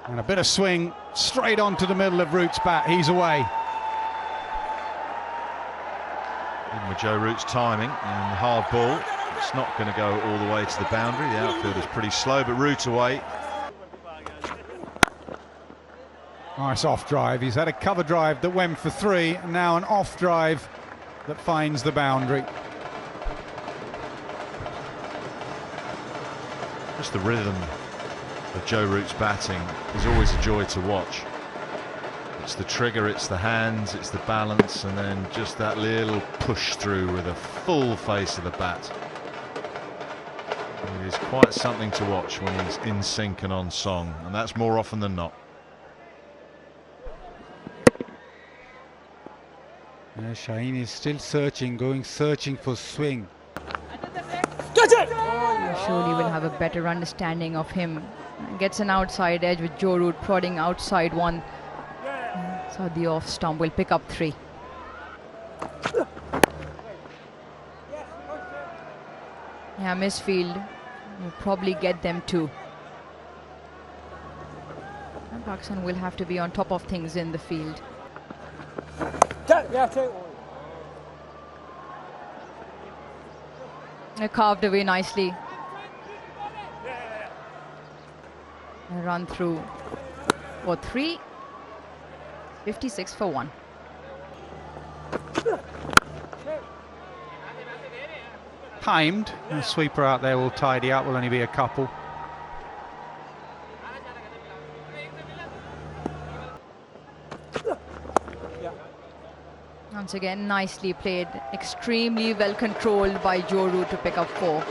And a bit of swing straight onto the middle of Root's bat. He's away. Even with Joe Root's timing and the hard ball, it's not going to go all the way to the boundary. The outfield is pretty slow, but Root away. Nice off drive. He's had a cover drive that went for 3, and now an off drive that finds the boundary. Just the rhythm of Joe Root's batting is always a joy to watch. It's the trigger, it's the hands, it's the balance, and then just that little push through with a full face of the bat. It is quite something to watch when he's in sync and on song, and that's more often than not. Shaheen is still searching for swing. Surely will have a better understanding of him. Gets an outside edge with Joe Root prodding outside one. So the off stump will pick up 3. Yeah, misfield will probably get them 2. And Pakistan will have to be on top of things in the field. Carved away nicely. A run through for 3. 56 for 1. Timed. A sweeper out there will tidy up. Will only be a couple. Once again, nicely played. Extremely well controlled by Joe Root to pick up 4.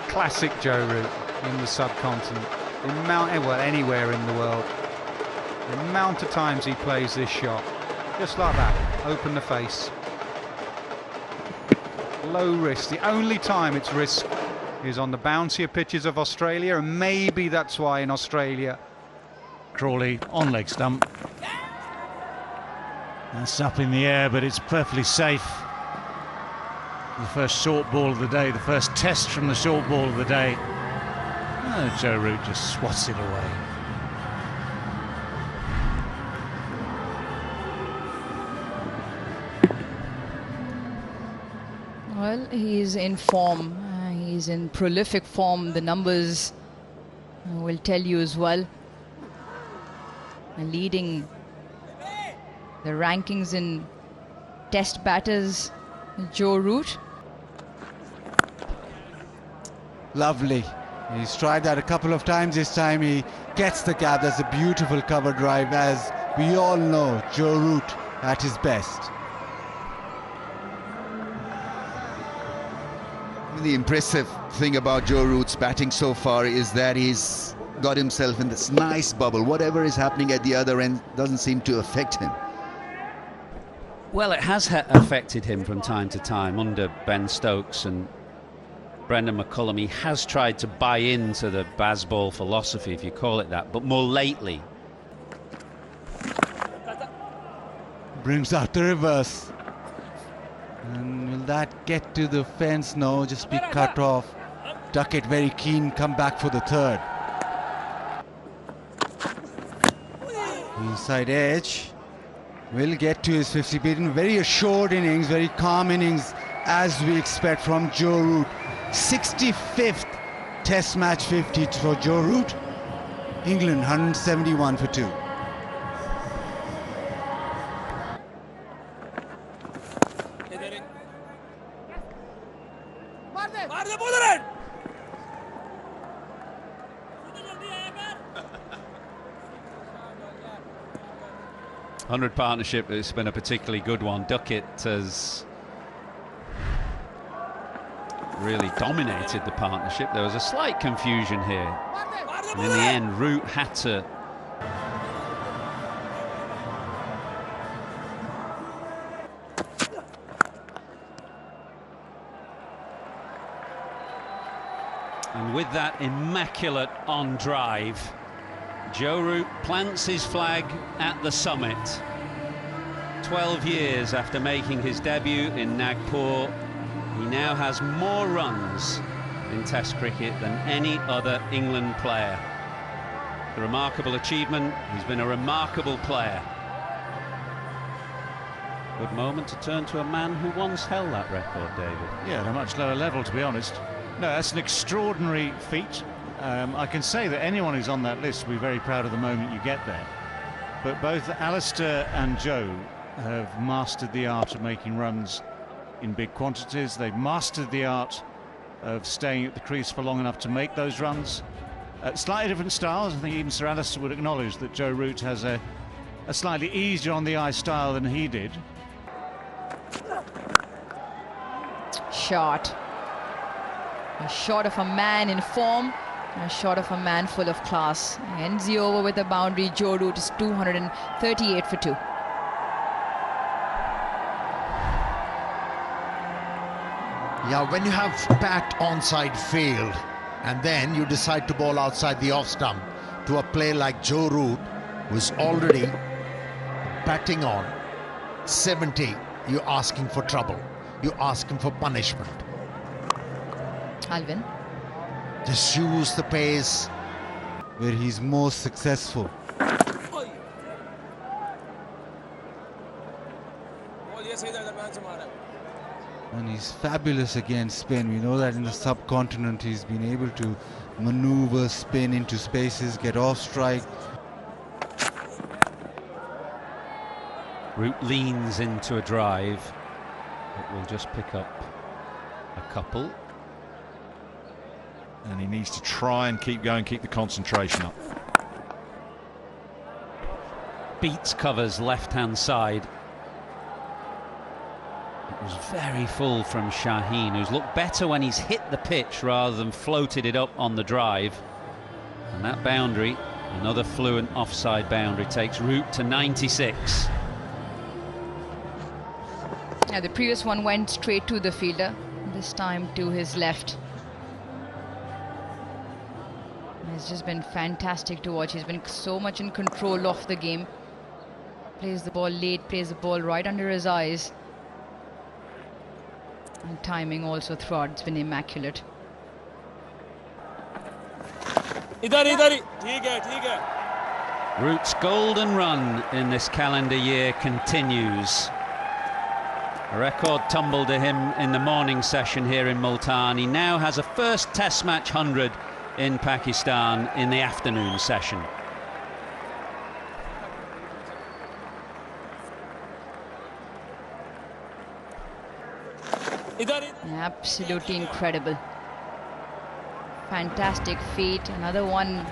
Classic Joe Root in the subcontinent. Well, anywhere in the world. The amount of times he plays this shot. Just like that. Open the face. Low risk. The only time it's risk is on the bouncier pitches of Australia, and maybe that's why in Australia Crawley on leg stump. That's up in the air, but it's perfectly safe. The first short ball of the day, the first test from the short ball of the day. Oh, Joe Root just swats it away. Well, he's in form. He's in prolific form. The numbers will tell you as well. Leading the rankings in test batters, Joe Root. Lovely. He's tried that a couple of times. This time he gets the gap. That's a beautiful cover drive. As we all know, Joe Root at his best. The impressive thing about Joe Root's batting so far is that he's got himself in this nice bubble. Whatever is happening at the other end doesn't seem to affect him. Well, it has affected him from time to time under Ben Stokes and Brendan McCullum. He has tried to buy into the Bazball philosophy, if you call it that, but more lately. Brings out the reverse. And will that get to the fence? No, just be cut off. Duckett very keen, come back for the 3rd. Inside edge. Will get to his 50 beaten. Very assured innings, very calm innings, as we expect from Joe Root. 65th Test match 50 for Joe Root. England 171 for 2. #100 partnership, it's been a particularly good one. Duckett has really dominated the partnership. There was a slight confusion here, and in the end Root had to and with that immaculate on drive, Joe Root plants his flag at the summit. 12 years after making his debut in Nagpur, he now has more runs in Test cricket than any other England player. a remarkable achievement. He's been a remarkable player. Good moment to turn to a man who once held that record, David. Yeah, at a much lower level, to be honest. No, that's an extraordinary feat. I can say that anyone who's on that list will be very proud of the moment you get there. But both Alistair and Joe have mastered the art of making runs in big quantities. They've mastered the art of staying at the crease for long enough to make those runs. Slightly different styles. I think even Sir Alistair would acknowledge that Joe Root has a slightly easier on the eye style than he did. Shot. A shot of a man in form, a shot of a man full of class. Ends the over with a boundary. Joe Root is 238 for 2. Yeah, when you have pat onside field and then you decide to bowl outside the off stump to a player like Joe Root, who's already batting on 70, you're asking for trouble. You're asking for punishment. Alvin. Just use the pace where he's most successful. And he's fabulous against spin. We know that in the subcontinent he's been able to maneuver spin into spaces, get off strike. Root leans into a drive. It will just pick up a couple. And he needs to try and keep going, keep the concentration up. Beats covers left-hand side. It was very full from Shaheen, who's looked better when he's hit the pitch rather than floated it up on the drive. And that boundary, another fluent offside boundary, takes Root to 96. Yeah, the previous one went straight to the fielder, this time to his left. It's just been fantastic to watch. He's been so much in control of the game. Plays the ball late, plays the ball right under his eyes. And timing also throughout, it's been immaculate. Root's golden run in this calendar year continues. A record tumble to him in the morning session here in Multan. He now has a first Test match 100 in Pakistan in the afternoon session. Absolutely incredible. Fantastic feat. Another one